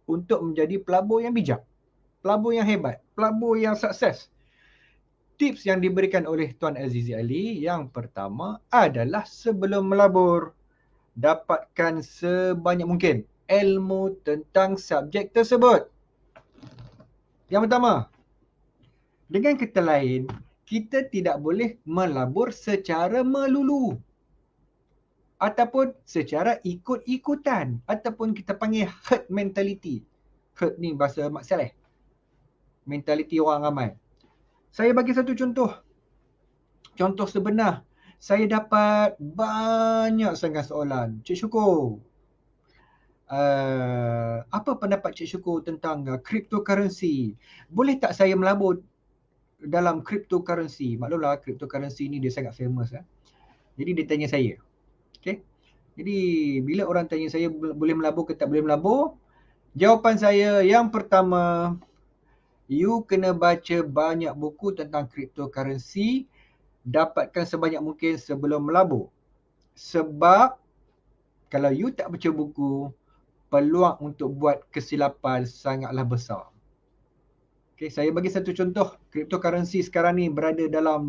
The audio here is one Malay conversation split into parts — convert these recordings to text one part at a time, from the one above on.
untuk menjadi pelabur yang bijak, pelabur yang hebat, pelabur yang sukses. Tips yang diberikan oleh Tuan Azizi Ali yang pertama adalah sebelum melabur, dapatkan sebanyak mungkin ilmu tentang subjek tersebut. Yang pertama, dengan kata lain, kita tidak boleh melabur secara melulu ataupun secara ikut-ikutan ataupun kita panggil herd mentality. Herd ni bahasa Mak Saleh. Mentality orang ramai. Saya bagi satu contoh. Contoh sebenar. Saya dapat banyak sangat soalan. Cik Syukur, apa pendapat Cik Syukur tentang cryptocurrency? Boleh tak saya melabur dalam cryptocurrency? Maklumlah cryptocurrency ni dia sangat famous. Jadi dia tanya saya. Okay? Jadi bila orang tanya saya boleh melabur ke tak boleh melabur, jawapan saya yang pertama, you kena baca banyak buku tentang cryptocurrency, dapatkan sebanyak mungkin sebelum melabur. Sebab kalau you tak baca buku, peluang untuk buat kesilapan sangatlah besar. Okay, saya bagi satu contoh. Cryptocurrency sekarang ni berada dalam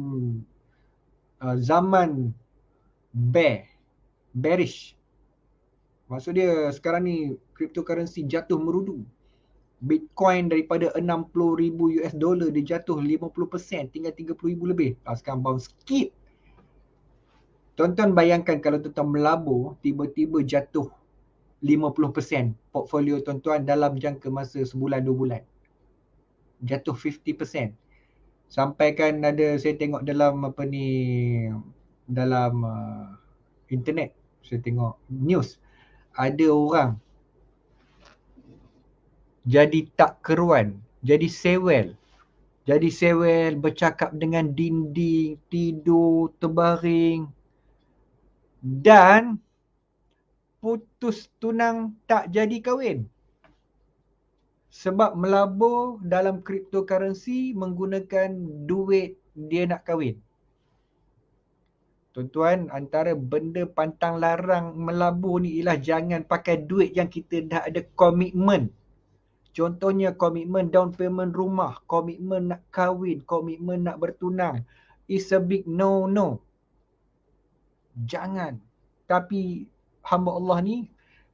zaman bearish. Maksud dia sekarang ni cryptocurrency jatuh merudu. Bitcoin daripada 60,000 US dollar dia jatuh 50%, tinggal 30,000 lebih. Sekarang bounce sikit. Tuan-tuan bayangkan kalau tuan-tuan melabur, tiba-tiba jatuh 50% portfolio tuan-tuan dalam jangka masa sebulan, 2 bulan. Jatuh 50%. Sampai kan ada, saya tengok dalam dalam internet, saya tengok news, ada orang jadi tak keruan, jadi sewel. Jadi sewel, bercakap dengan dinding, tidur, terbaring. Dan putus tunang tak jadi kahwin. Sebab melabur dalam cryptocurrency menggunakan duit dia nak kahwin. Tuan-tuan, antara benda pantang larang melabur ni ialah jangan pakai duit yang kita dah ada komitmen. Contohnya komitmen down payment rumah, komitmen nak kahwin, komitmen nak bertunang. It's a big no-no. Jangan. Tapi hamba Allah ni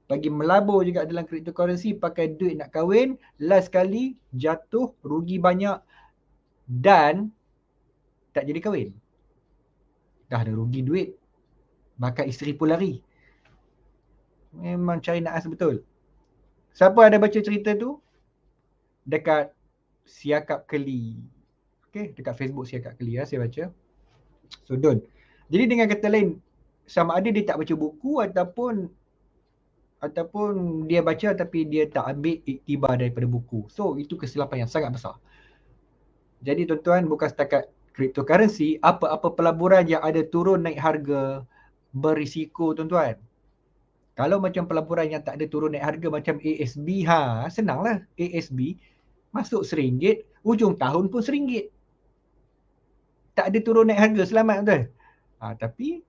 bagi melabur juga dalam cryptocurrency, pakai duit nak kahwin, last kali jatuh, rugi banyak dan tak jadi kahwin. Dah ada rugi duit, bakal isteri pun lari. Memang cari naas betul. Siapa ada baca cerita tu? Dekat Siakap Keli. Okay, dekat Facebook Siakap Keli saya baca. So don't. Jadi dengan kata lain, sama ada dia tak baca buku ataupun dia baca tapi dia tak ambil iktibar daripada buku. So itu kesilapan yang sangat besar. Jadi tuan-tuan, bukan setakat cryptocurrency, apa-apa pelaburan yang ada turun naik harga berisiko tuan-tuan. Kalau macam pelaburan yang tak ada turun naik harga macam ASB, senanglah. ASB masuk RM1, ujung tahun pun RM1. Tak ada turun naik harga, selamat tuan. Tapi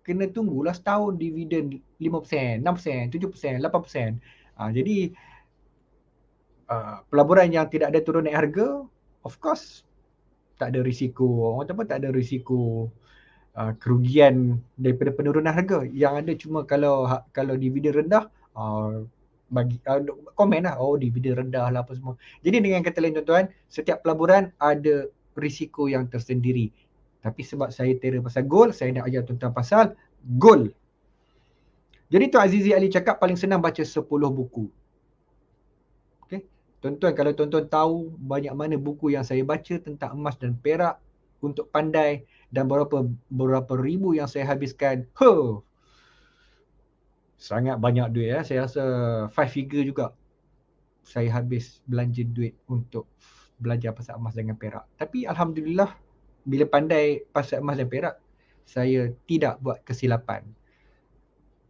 kena tunggulah setahun dividen 5%, 6%, 7%, 8%. Jadi pelaburan yang tidak ada turun naik harga, of course tak ada risiko. Orang kata apa, tak ada risiko kerugian daripada penurunan harga. Yang ada cuma kalau dividen rendah, bagi komen lah, dividen rendah lah apa semua. Jadi dengan kata lain tuan-tuan, setiap pelaburan ada risiko yang tersendiri. Tapi sebab saya tera pasal gold, saya nak ajar tuan-tuan pasal gold. Jadi Tuan Azizi Ali cakap paling senang baca 10 buku. Okay. Tuan-tuan, kalau tuan-tuan tahu banyak mana buku yang saya baca tentang emas dan perak untuk pandai, dan berapa ribu yang saya habiskan, sangat banyak duit. Saya rasa 5 figure juga saya habis belanja duit untuk belajar pasal emas dengan perak. Tapi Alhamdulillah, bila pandai pasal emas dan perak, saya tidak buat kesilapan.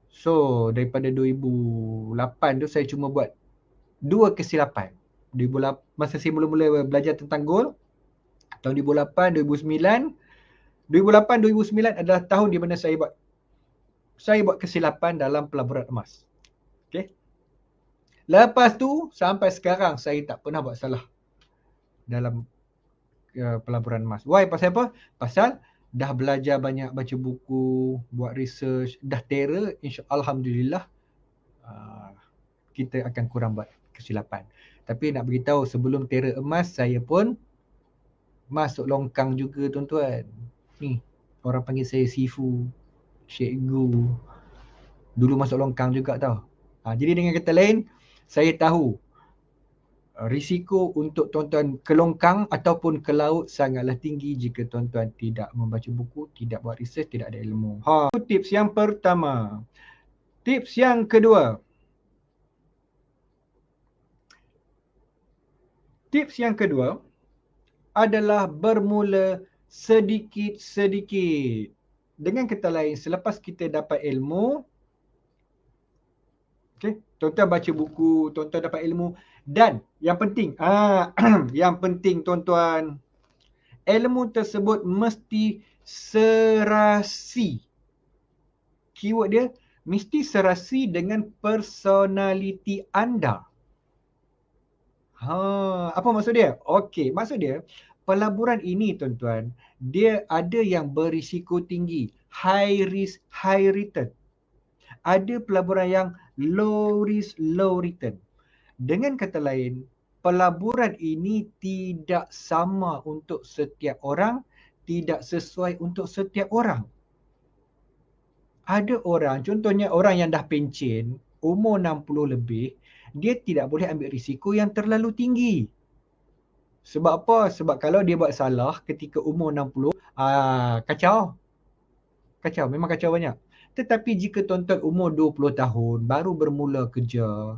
So daripada 2008 tu saya cuma buat 2 kesilapan. 2008, masa saya mula-mula belajar tentang gold, tahun 2008, 2009. 2008, 2009 adalah tahun di mana saya buat kesilapan dalam pelaburan emas. Okay. Lepas tu sampai sekarang saya tak pernah buat salah dalam pelaburan emas. Why? Pasal apa? Pasal dah belajar banyak, baca buku, buat research, dah terror, alhamdulillah kita akan kurang buat kesilapan. Tapi nak beritahu, sebelum terror emas saya pun masuk longkang juga tuan-tuan. Ni orang panggil saya Sifu, Cikgu. Dulu masuk longkang juga tau. Jadi dengan kata lain, saya tahu risiko untuk tuan-tuan ke longkang ataupun ke laut sangatlah tinggi jika tuan-tuan tidak membaca buku, tidak buat research, tidak ada ilmu. Itu tips yang pertama. Tips yang kedua. Tips yang kedua adalah bermula sedikit-sedikit. Dengan kata lain, selepas kita dapat ilmu, okay, tuan-tuan baca buku, tuan-tuan dapat ilmu, dan yang penting, yang penting tuan-tuan, ilmu tersebut mesti serasi. Keyword dia, mesti serasi dengan personaliti anda. Apa maksud dia? Okey, maksud dia, pelaburan ini tuan-tuan, dia ada yang berisiko tinggi, high risk, high return. Ada pelaburan yang low risk, low return. Dengan kata lain, pelaburan ini tidak sama untuk setiap orang, tidak sesuai untuk setiap orang. Ada orang, contohnya orang yang dah pencen, umur 60 lebih, dia tidak boleh ambil risiko yang terlalu tinggi. Sebab apa? Sebab kalau dia buat salah ketika umur 60, kacau. Kacau, memang kacau banyak. Tetapi jika tuan-tuan umur 20 tahun, baru bermula kerja,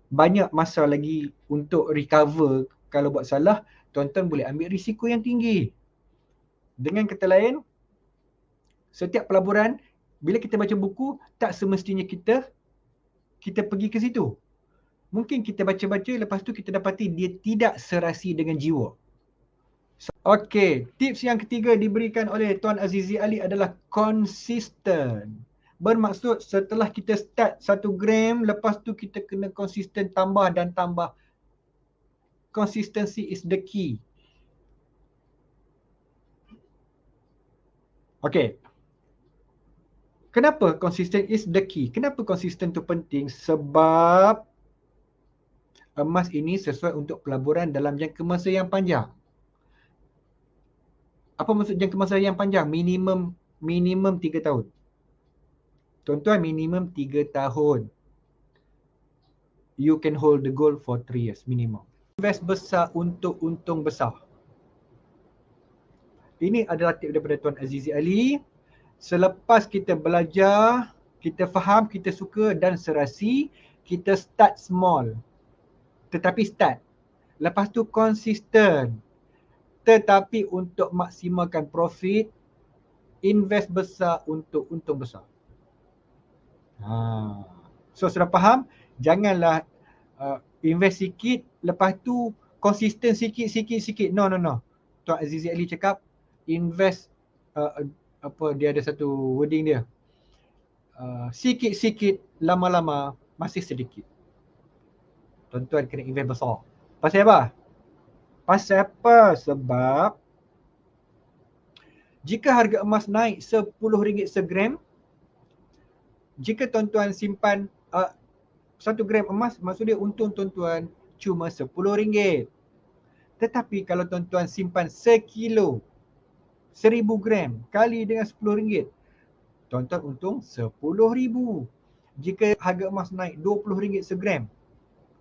banyak masa lagi untuk recover. Kalau buat salah, tuan-tuan boleh ambil risiko yang tinggi. Dengan kata lain, setiap pelaburan, bila kita baca buku, tak semestinya kita pergi ke situ. Mungkin kita baca-baca, lepas tu kita dapati dia tidak serasi dengan jiwa. Okey, tips yang ketiga diberikan oleh Tuan Azizi Ali adalah konsisten. Bermaksud setelah kita start 1 gram, lepas tu kita kena konsisten tambah dan tambah. Consistency is the key. Okey. Kenapa konsisten is the key? Kenapa konsisten tu penting? Sebab emas ini sesuai untuk pelaburan dalam jangka masa yang panjang. Apa maksud jangka masa yang panjang? Minimum 3 tahun. Tuan-tuan, minimum 3 tahun. You can hold the gold for 3 years minimum. Invest besar untuk untung besar. Ini adalah tip daripada Tuan Azizi Ali. Selepas kita belajar, kita faham, kita suka dan serasi, kita start small. Tetapi start. Lepas tu konsisten. Tetapi untuk maksimalkan profit, invest besar untuk untung besar. So sudah faham? Janganlah invest sikit, lepas tu konsisten sikit. No. Tuan Azizi Ali cakap, invest, dia ada satu wording dia. Sikit-sikit, lama-lama, masih sedikit. Tuan-tuan kena invest besar. Pasal apa? Sebab jika harga emas naik RM10 segram, jika tuan-tuan simpan 1 gram emas, maksud dia untung tuan-tuan cuma RM10. Tetapi kalau tuan-tuan simpan sekilo, 1000 gram kali dengan RM10, tuan-tuan untung RM10,000. Jika harga emas naik RM20 segram,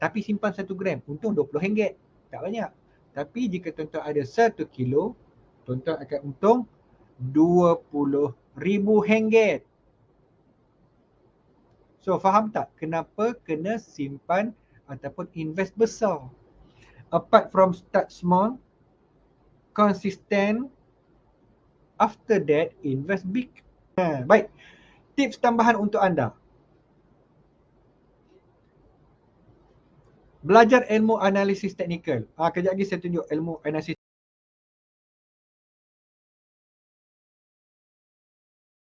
tapi simpan 1 gram, untung RM20. Tak banyak. Tapi jika tuan-tuan ada 1 kilo, tuan-tuan akan untung RM20,000. So, faham tak kenapa kena simpan ataupun invest besar? Apart from start small, consistent, after that, invest big. Baik, tips tambahan untuk anda. Belajar ilmu analisis teknikal. Kejap lagi saya tunjuk ilmu analisis